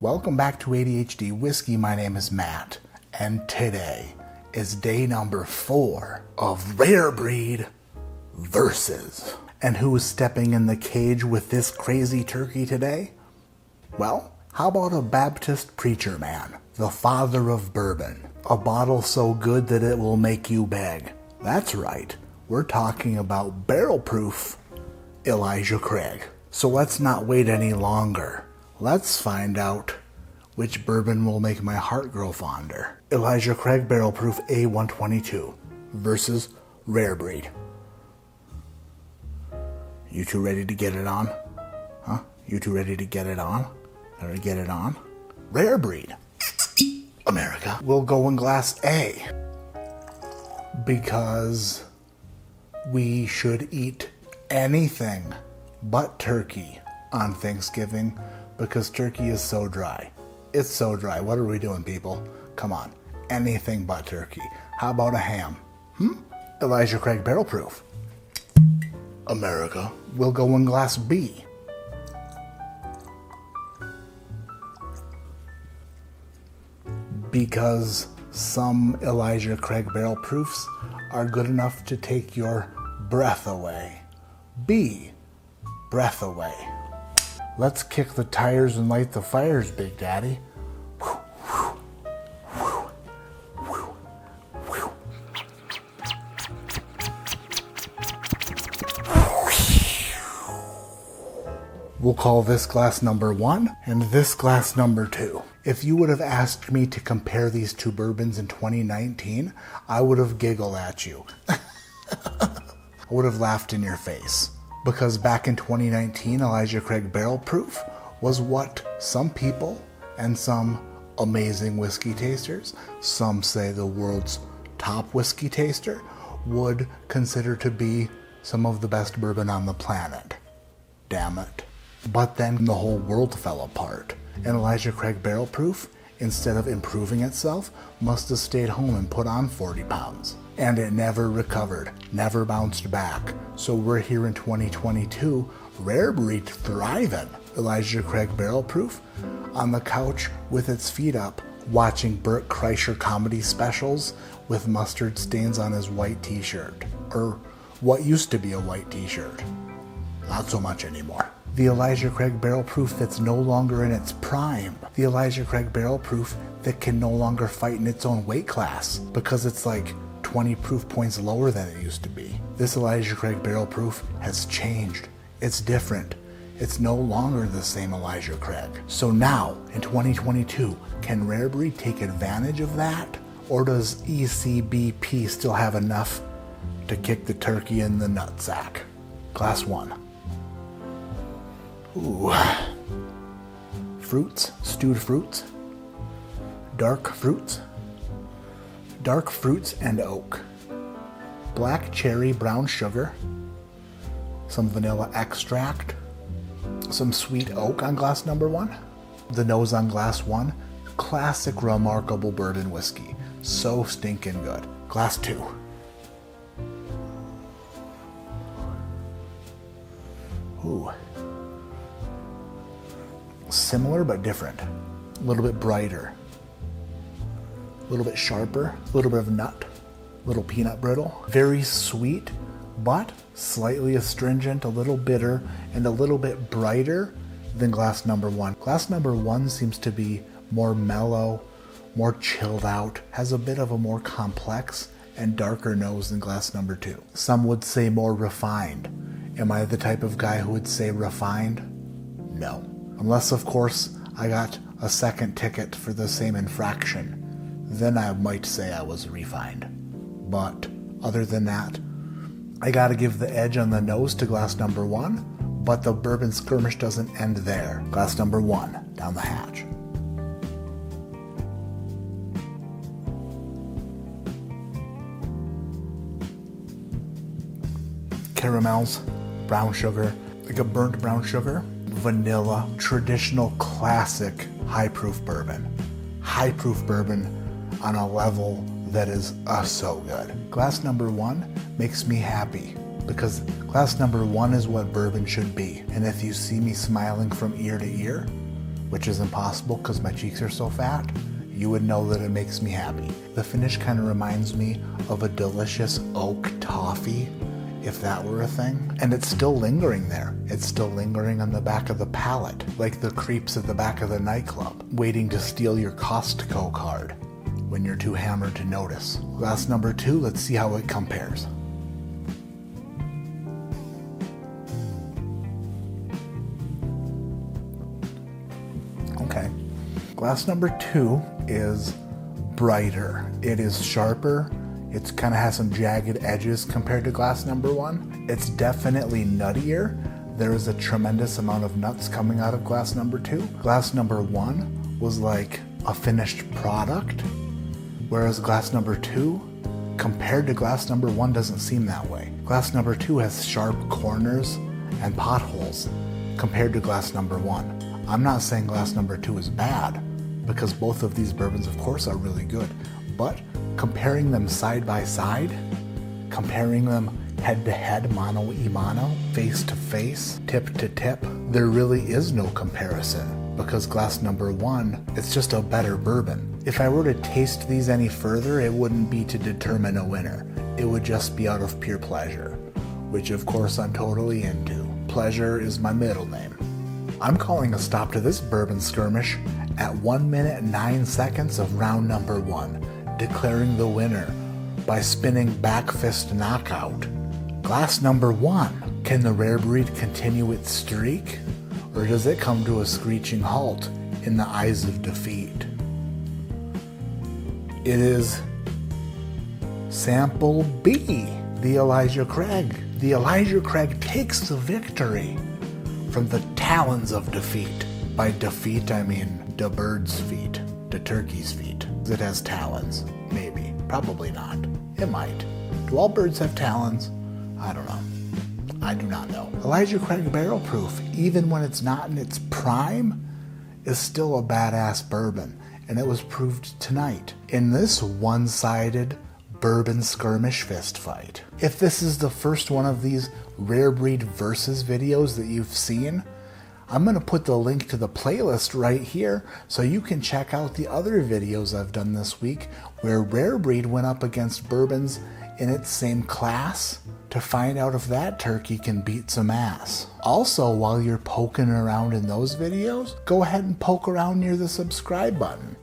Welcome back to ADHD Whiskey. My name is Matt, and today is day number 4 of Rare Breed Versus. And who is stepping in the cage with this crazy turkey today? Well, how about a Baptist preacher man, the father of bourbon, a bottle so good that it will make you beg. That's right, we're talking about barrel proof Elijah Craig. So let's not wait any longer. Let's find out which bourbon will make my heart grow fonder. Elijah Craig Barrel Proof A122 versus Rare Breed. You two ready to get it on? Huh? You two ready to get it on? Ready to get it on? Rare Breed America will go in glass A because we should eat anything but turkey on Thanksgiving because turkey is so dry. It's so dry. What are we doing, people? Come on. Anything but turkey. How about a ham? Elijah Craig Barrel Proof America will go in glass B because some Elijah Craig Barrel Proofs are good enough to take your breath away. B, breath away. Let's kick the tires and light the fires, Big Daddy. We'll call this glass number 1 and this glass number 2. If you would have asked me to compare these two bourbons in 2019, I would have giggled at you. I would have laughed in your face. Because back in 2019, Elijah Craig Barrel Proof was what some people and some amazing whiskey tasters, some say the world's top whiskey taster, would consider to be some of the best bourbon on the planet. Damn it. But then the whole world fell apart, and Elijah Craig Barrel Proof, instead of improving itself, must have stayed home and put on 40 pounds. And it never recovered, never bounced back. So we're here in 2022, Rare Breed thriving. Elijah Craig Barrel Proof on the couch with its feet up, watching Burt Kreischer comedy specials with mustard stains on his white t-shirt. Or what used to be a white t-shirt. Not so much anymore. The Elijah Craig Barrel Proof that's no longer in its prime. The Elijah Craig Barrel Proof that can no longer fight in its own weight class because it's like 20 proof points lower than it used to be. This Elijah Craig Barrel Proof has changed. It's different. It's no longer the same Elijah Craig. So now, in 2022, can Rare Breed take advantage of that? Or does ECBP still have enough to kick the turkey in the nutsack? Glass 1. Ooh. Fruits, stewed fruits, dark fruits and oak, black cherry brown sugar, some vanilla extract, some sweet oak on glass number 1. The nose on glass 1, classic remarkable bourbon whiskey, so stinking good. Glass 2. Ooh. Similar but different. A little bit brighter. A little bit sharper. A little bit of nut. A little peanut brittle. Very sweet, but slightly astringent, a little bitter, and a little bit brighter than glass number 1. Glass number 1 seems to be more mellow, more chilled out, has a bit of a more complex and darker nose than glass number 2. Some would say more refined. Am I the type of guy who would say refined? No. Unless, of course, I got a second ticket for the same infraction. Then I might say I was refined. But other than that, I gotta give the edge on the nose to glass number 1, but the bourbon skirmish doesn't end there. Glass number 1, down the hatch. Caramels, brown sugar, like a burnt brown sugar, vanilla, traditional classic high proof bourbon. High proof bourbon on a level that is so good. Glass number 1 makes me happy because glass number 1 is what bourbon should be. And if you see me smiling from ear to ear, which is impossible because my cheeks are so fat, you would know that it makes me happy. The finish kind of reminds me of a delicious oak toffee, if that were a thing. And it's still lingering there. It's still lingering on the back of the palate, like the creeps at the back of the nightclub, waiting to steal your Costco card when you're too hammered to notice. Glass number 2, let's see how it compares. Okay. Glass number 2 is brighter. It is sharper. It kind of has some jagged edges compared to glass number 1. It's definitely nuttier. There is a tremendous amount of nuts coming out of glass number 2. Glass number 1 was like a finished product, whereas glass number 2, compared to glass number 1, doesn't seem that way. Glass number 2 has sharp corners and potholes compared to glass number 1. I'm not saying glass number 2 is bad, because both of these bourbons, of course, are really good. But comparing them side by side, comparing them head to head, mano y mano, face to face, tip to tip, there really is no comparison, because glass number 1, it's just a better bourbon. If I were to taste these any further, it wouldn't be to determine a winner. It would just be out of pure pleasure, which of course I'm totally into. Pleasure is my middle name. I'm calling a stop to this bourbon skirmish at 1 minute and 9 seconds of round number 1, declaring the winner by spinning back fist knockout. Glass number 1. Can the rare breed continue its streak, or does it come to a screeching halt in the eyes of defeat? It is sample B, the Elijah Craig. The Elijah Craig takes the victory from the talons of defeat. By defeat, I mean the bird's feet, the turkey's feet. It has talons, maybe, probably not. It might. Do all birds have talons? I don't know. I do not know. Elijah Craig Barrel Proof, even when it's not in its prime, is still a badass bourbon, and it was proved tonight in this one-sided bourbon skirmish fist fight. If this is the first one of these rare breed versus videos that you've seen, I'm going to put the link to the playlist right here so you can check out the other videos I've done this week where rare breed went up against bourbons in its same class to find out if that turkey can beat some ass. Also, while you're poking around in those videos, go ahead and poke around near the subscribe button.